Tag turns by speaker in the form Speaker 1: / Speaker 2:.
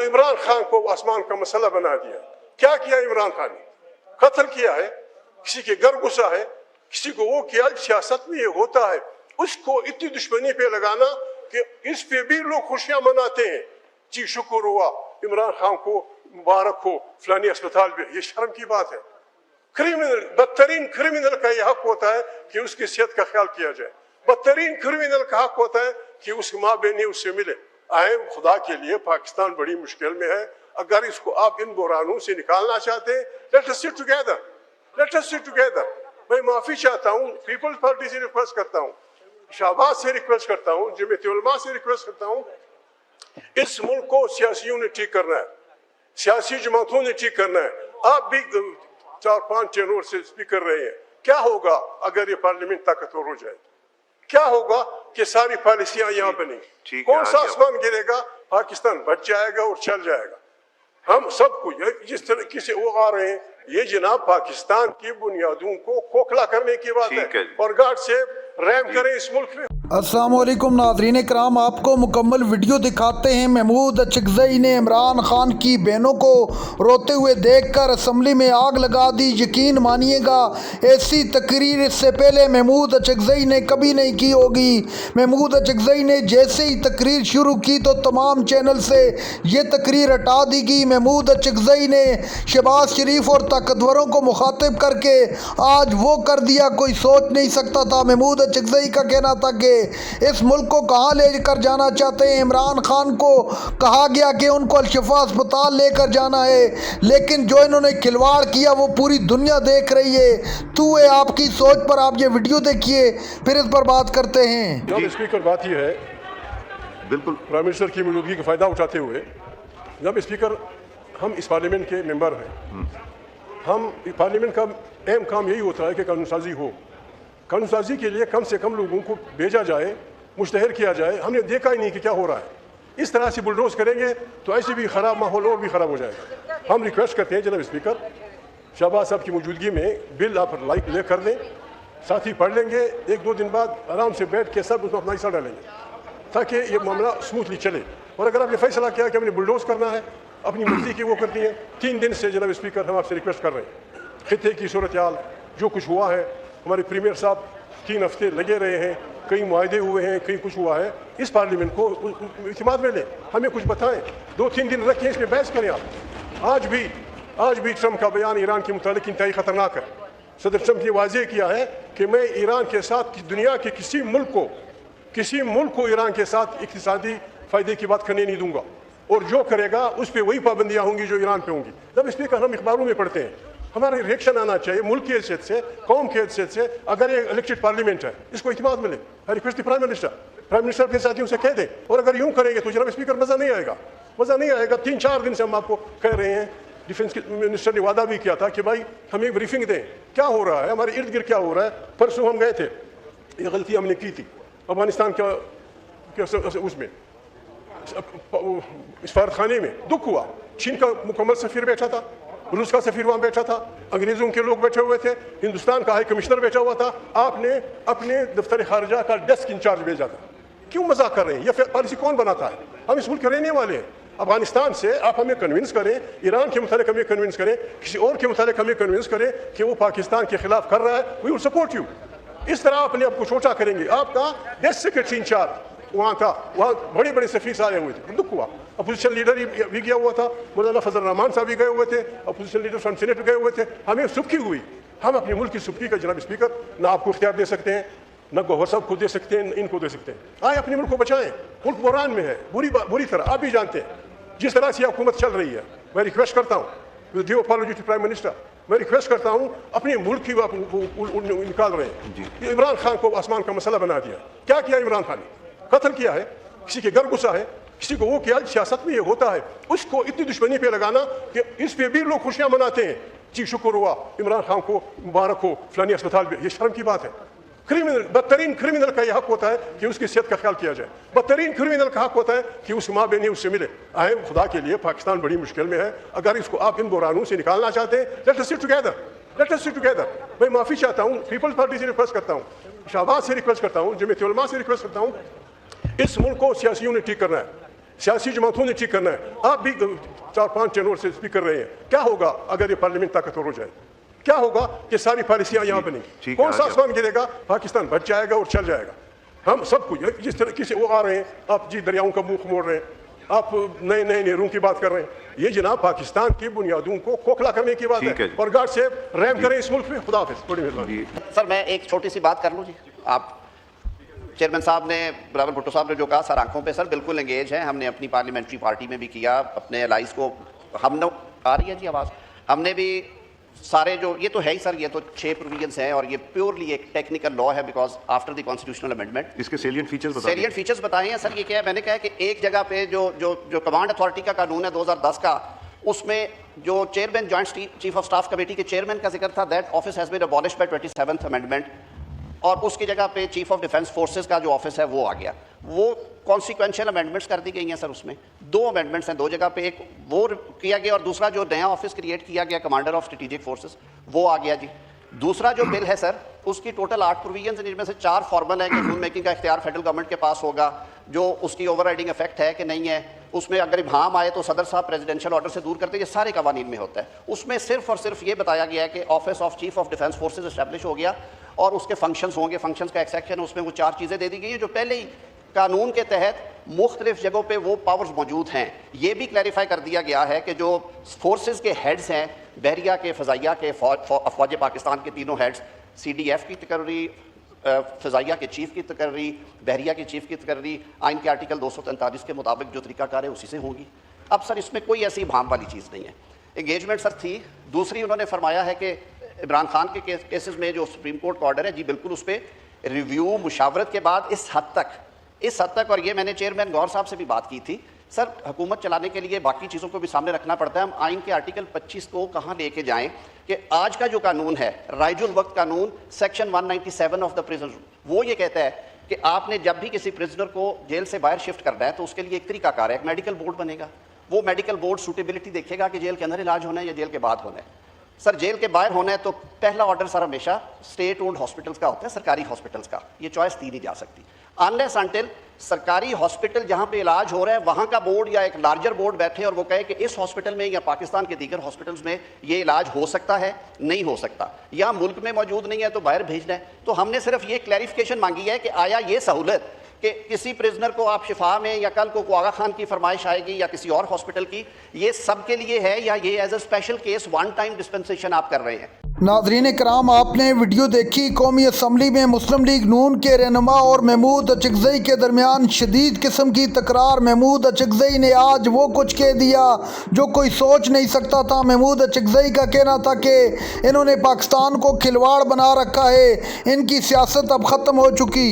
Speaker 1: इमरान खान को आसमान का मसला बना दिया। क्या किया इमरान खान ने? कत्ल किया है, किसी के घर घुसा है, किसी को वो किया। सियासत में ये होता है, उसको इतनी दुश्मनी पे लगाना कि इस पे भी लोग खुशियां मनाते हैं। जी शुक्र हुआ इमरान खान को, मुबारक हो फलानी अस्पताल में। ये शर्म की बात है। क्रिमिनल, बदतरीन क्रिमिनल का यह हक होता है कि उसकी सेहत का ख्याल किया जाए। बदतरीन क्रिमिनल का हक होता है कि उसकी माँ बहनें उससे मिले। आए खुदा के लिए, पाकिस्तान बड़ी मुश्किल में है। अगर इसको आप इन बुरानों से निकालना चाहते हैं, let us sit together, let us sit together. मैं माफी चाहता हूँ, पीपल्स पार्टी से रिक्वेस्ट करता हूँ, शहबाज से रिक्वेस्ट करता हूँ, जमीयत उलमा से रिक्वेस्ट करता हूँ, इस मुल्क को सियासियों ने ठीक करना है, सियासी जमातों ने ठीक करना है। आप भी 4-5 चैनल से स्पीकर रहे हैं। क्या होगा अगर ये पार्लियामेंट ताकतवर हो जाए? क्या होगा कि सारी पॉलिसियां यहाँ बनेंगी? कौन सा आसमान गिरेगा? पाकिस्तान बच जाएगा और चल जाएगा। हम सबको जिस तरीके से वो आ रहे हैं, ये जनाब पाकिस्तान की बुनियादों को खोखला करने की बात है। और गॉड से रहम करें इस मुल्क में।
Speaker 2: अस्सलाम वालेकुम नाज़रीन कराम, आपको मुकम्मल वीडियो दिखाते हैं। महमूद अचकज़ई ने इमरान खान की बहनों को रोते हुए देखकर असम्बली में आग लगा दी। यकीन मानिएगा ऐसी तकरीर इससे पहले महमूद अचकज़ई ने कभी नहीं की होगी। महमूद अचकज़ई ने जैसे ही तकरीर शुरू की तो तमाम चैनल से ये तकरीर हटा दी गई। महमूद अचकज़ई ने शहबाज शरीफ और ताकतवरों को मुखातिब करके आज वो कर दिया कोई सोच नहीं सकता था। महमूद अचकज़ई का कहना था कि इस मुल्क को कहाँ ले कर जाना चाहते हैं। इमरान खान को कहा गया कि उनको अल-शिफा अस्पताल लेकर जाना है, लेकिन जो इन्होंने खिलवाड़ किया वो पूरी दुनिया देख रही है। तू है आपकी सोच पर आप ये वीडियो देखिए, फिर इस पर बात करते हैं।
Speaker 1: जब स्पीकर बात यह है, बिल्कुल प्राइम मिनिस्टर की मौजूदगी का फ़ायदा उठाते हुए, जब स्पीकर हम इस पार्लियामेंट के मेंबर हैं, हम पार्लियामेंट का अहम काम यही होता है कि कानून साजी हो। कानून साजी के लिए कम से कम लोगों को भेजा जाए, मुश्तहर किया जाए। हमने देखा ही नहीं कि क्या हो रहा है। इस तरह से बुलडोज करेंगे तो ऐसे भी ख़राब माहौल और भी ख़राब हो जाएगा। हम रिक्वेस्ट करते हैं जनाब स्पीकर, शहबाज साहब की मौजूदगी में बिल आप लाइक ले कर दें, साथ ही पढ़ लेंगे। 1-2 दिन बाद आराम से बैठ के सब उसमें अपना हिस्सा डालेंगे ताकि ये मामला स्मूथली चले। और अगर आपने फैसला किया कि हमने बुलडोज करना है, अपनी मर्जी की वो करती हैं। 3 दिन से जनाब स्पीकर हम आपसे रिक्वेस्ट कर रहे हैं, खित्ते की सूरत हाल जो कुछ हुआ है, हमारे प्रीमियर साहब 3 हफ्ते लगे रहे हैं, कई मुआहदे हुए हैं, कहीं कुछ हुआ है। इस पार्लियामेंट को इत्मीनान में लें, हमें कुछ बताएं। 2-3 दिन रखें, इसमें बहस करें आप। आज भी ट्रम्प का बयान ईरान के मुतालिक इंतहाई ख़तरनाक है। सदर ट्रम्प ने वाज़ेह किया है कि मैं ईरान के साथ दुनिया के किसी मुल्क को ईरान के साथ इक़्तिसादी फ़ायदे की बात करने नहीं दूंगा, और जो करेगा उस पर वही पाबंदियाँ होंगी जो ईरान पे होंगी। जब स्पीकर हम अखबारों में पढ़ते हैं, हमारा रिएक्शन आना चाहिए मुल्क की हैसियत से, कौम की हैसियत से। अगर ये इलेक्टेड पार्लियामेंट है, इसको इत्मीनान मिले। आई रिक्वेस्ट प्राइम मिनिस्टर अपने साथियों से कह दें। और अगर यूँ करेंगे तो जनाब स्पीकर मज़ा नहीं आएगा। 3-4 दिन से हम आपको कह रहे हैं। डिफेंस मिनिस्टर ने वादा भी किया था कि भाई हमें ब्रीफिंग दें, क्या हो रहा है, हमारे इर्द गिर्द क्या हो रहा है। परसों हम गए थे, ये गलती हमने की थी अफगानिस्तान उसमें सफारत खाने में। दुख हुआ, चीन का मुकम्मल सफीर बैठा था, रूस का सफीर वहाँ बैठा था, अंग्रेज़ों के लोग बैठे हुए थे, हिंदुस्तान का हाई कमिश्नर बैठा हुआ था। आपने अपने दफ्तर खारजा का डेस्क इंचार्ज भेजा था। क्यों मजाक कर रहे हैं? यह पॉलिसी कौन बनाता है? हम इस मुल्क के रहने वाले हैं। अफगानिस्तान से आप हमें कन्विंस करें, ईरान के मुतालिक हमें कन्विंस करें, किसी और के मुतालिक हमें कन्विंस करें कि वो पाकिस्तान के खिलाफ कर रहा है, वी विल सपोर्ट यू। इस तरह अपने आप को छोटा करेंगे। आपका डेस्क सेक्रेटरी इंचार्ज वहाँ था, वहाँ बड़े बड़े सफीर आए हुए थे। दुख हुआ, अपोजिशन लीडर भी गया हुआ था, मौलाना फजल रहमान साहब भी गए हुए थे, अपोजिशन लीडर फ्रंट सेनेट गए हुए थे। हमें सुबकी हुई। हम अपने मुल्क की सुबकी का जनाब स्पीकर ना आपको इख्तियार दे सकते हैं, न गौहर साहब को दे सकते हैं, इनको दे सकते हैं। आए अपने मुल्क को बचाएं। मुल्क बुरान में है बुरी तरह, आप भी जानते हैं जिस तरह से हुकूमत चल रही है। मैं रिक्वेस्ट करता हूँ, with due apology to prime minister, मैं रिक्वेस्ट करता हूँ, अपने मुल्क की निकाल रहे हैं। इमरान खान को आसमान का मसला बना दिया। क्या किया इमरान खान ने? कत्ल किया है, किसी के घर घुसा है, किसी को वो किया। सियासत में ये होता है, उसको इतनी दुश्मनी पे लगाना कि इस पे भी लोग खुशियां मनाते हैं। जी शुक्र हुआ इमरान खान को, मुबारक हो फलानी अस्पताल में। ये शर्म की बात है। बदतरीन क्रिमिनल का यह हक होता है कि उसकी सेहत का ख्याल किया जाए। बदतरीन क्रिमिनल का हक होता है कि उसकी माँ बहनें उससे मिले। आए खुदा के लिए, पाकिस्तान बड़ी मुश्किल में है। अगर इसको आप इन बुरानों से निकालना चाहते हैं, लेट अस सिट टुगेदर। मैं माफी चाहता हूँ, पीपल्स पार्टी से रिक्वेस्ट करता हूँ, शहबाज से रिक्वेस्ट करता हूँ, जमीयत उलमा से रिक्वेस्ट करता हूँ, इस मुल्क को सियासियों ने ठीक करना है, सियासी जमातों ने ठीक करना है। आप भी 4-5 टेनोर से स्पीक कर रहे हैं। क्या होगा अगर ये पार्लियामेंट ताकतवर हो जाए? क्या होगा कि सारी पॉलिसियां यहाँ बनेंगी? कौन सा आसमान गिरेगा? पाकिस्तान बच जाएगा और चल जाएगा। हम सबको जिस तरीके से वो आ रहे हैं, आप जी दरियाओं का मुंह मोड़ रहे हैं, आप नए नए नहरों की बात कर रहे हैं, ये जनाब पाकिस्तान की बुनियादों को खोखला करने की बात है। और गॉड से रहम करें इस मुल्क में। खुदा हाफिज़। बड़ी मेहरबानी।
Speaker 3: सर मैं एक छोटी सी बात कर लूँ जी। आप चेयरमैन साहब ने, बिलावल भुट्टो साहब ने जो कहा सर आंखों पे सर बिल्कुल एंगेज हैं। हमने अपनी पार्लियामेंट्री पार्टी में भी किया, अपने एलाइज को हमने आ रही है जी आवाज़, हमने भी सारे जो ये तो है ही सर, ये तो 6 प्रोविजंस हैं और ये प्योरली एक टेक्निकल लॉ है because after the constitutional amendment.
Speaker 4: इसके सेलिएंट फीचर्स
Speaker 3: बताए हैं सर। ये क्या है, मैंने कहा है कि एक जगह पे जो कमांड अथॉरिटी का कानून है 2010 का, उसमें जो chairman joint chief of staff committee के चेयरमैन का जिक्र था, that office has been abolished by 27th amendment, और उसकी जगह पे चीफ ऑफ डिफेंस फोर्सेस का जो ऑफिस है वो आ गया। वो कॉन्सिक्वेंशियल अमेंडमेंट्स कर दी गई हैं सर। उसमें 2 अमेंडमेंट्स हैं 2 जगह पे, एक वो किया गया और दूसरा जो नया ऑफिस क्रिएट किया गया कमांडर ऑफ स्ट्रेटेजिक फोर्सेस, वो आ गया जी। दूसरा जो बिल है सर, उसकी टोटल 8 प्रोविजंस हैं, जिनमें से 4 फॉर्मल है कि रूल मेकिंग का इख्तियार फेडरल गवर्नमेंट के पास होगा, जो उसकी ओवरराइडिंग इफेक्ट है कि नहीं है, उसमें अगर इब्हाम आए तो सदर साहब प्रेसिडेंशियल ऑर्डर से दूर करते हैं, ये सारे कवानीन में होता है। उसमें सिर्फ और सिर्फ ये बताया गया है कि office of chief of defence forces establish हो गया और उसके फंक्शंस होंगे। फंक्शंस का एक सेक्शन है, उसमें वो 4 चीज़ें दे दी गई हैं जो पहले ही कानून के तहत मुख्तलिफ जगहों पे वो पावर्स मौजूद हैं। ये भी क्लैरिफाई कर दिया गया है कि जो फोर्सेस के हेड्स हैं, बहरिया के, फ़ज़ाइया के, अफवाज पाकिस्तान के तीनों हेड्स, CDF की तकर्री, फ़ज़ाइया के चीफ़ की तकर्री, बहरिया के चीफ़ की तकर्री आइन के आर्टिकल 243 के मुताबिक जो तरीक़ाकार है उसी से होंगी। अब सर इसमें कोई ऐसी भाम वाली चीज़ नहीं है। इंगेजमेंट सर थी। दूसरी उन्होंने फरमाया है कि इमरान खान के केसेस में जो सुप्रीम कोर्ट का ऑर्डर है जी, बिल्कुल उस पर रिव्यू मुशावरत के बाद इस हद तक, और ये मैंने चेयरमैन गौर साहब से भी बात की थी सर, हुकूमत चलाने के लिए बाकी चीज़ों को भी सामने रखना पड़ता है। हम आइन के आर्टिकल 25 को कहाँ लेके जाएं कि आज का जो कानून है, राइजुल वक्त कानून, सेक्शन 197 ऑफ द प्रिजन, वो ये कहता है कि आपने जब भी किसी प्रिजनर को जेल से बाहर शिफ्ट करना है तो उसके लिए एक तरीकाकार है, एक मेडिकल बोर्ड बनेगा। वो मेडिकल बोर्ड सूटेबिलिटी देखेगा कि जेल के अंदर इलाज होना है या जेल के बाद होना है। सर जेल के बाहर होना है तो पहला ऑर्डर सर हमेशा स्टेट ओन्ड हॉस्पिटल्स का होता है, सरकारी हॉस्पिटल्स का। ये चॉइस दी नहीं जा सकती अनलेस अनटिल सरकारी हॉस्पिटल जहाँ पे इलाज हो रहा है वहाँ का बोर्ड या एक लार्जर बोर्ड बैठे और वो कहे कि इस हॉस्पिटल में या पाकिस्तान के दीगर हॉस्पिटल्स में ये इलाज हो सकता है, नहीं हो सकता, या मुल्क में मौजूद नहीं है तो बाहर भेजना है। तो हमने सिर्फ ये क्लैरिफिकेशन मांगी है कि आया ये सहूलत कि किसी प्रिजनर को आप शिफा में या कल को आगा खान की फरमाइश आएगी या किसी और हॉस्पिटल की, ये सब के लिए है या ये as a special case 1 time dispensation आप कर रहे हैं।
Speaker 2: नाज़रीन कराम, आपने वीडियो देखी। कौमी असम्बली में मुस्लिम लीग नून के रहनुमा और महमूद अचकज़ई के दरमियान शदीद किस्म की तकरार। महमूद अचकज़ई ने आज वो कुछ कह दिया जो कोई सोच नहीं सकता था। महमूद अचकज़ई का कहना था कि इन्होंने पाकिस्तान को खिलवाड़ बना रखा है, इनकी सियासत अब ख़त्म हो चुकी।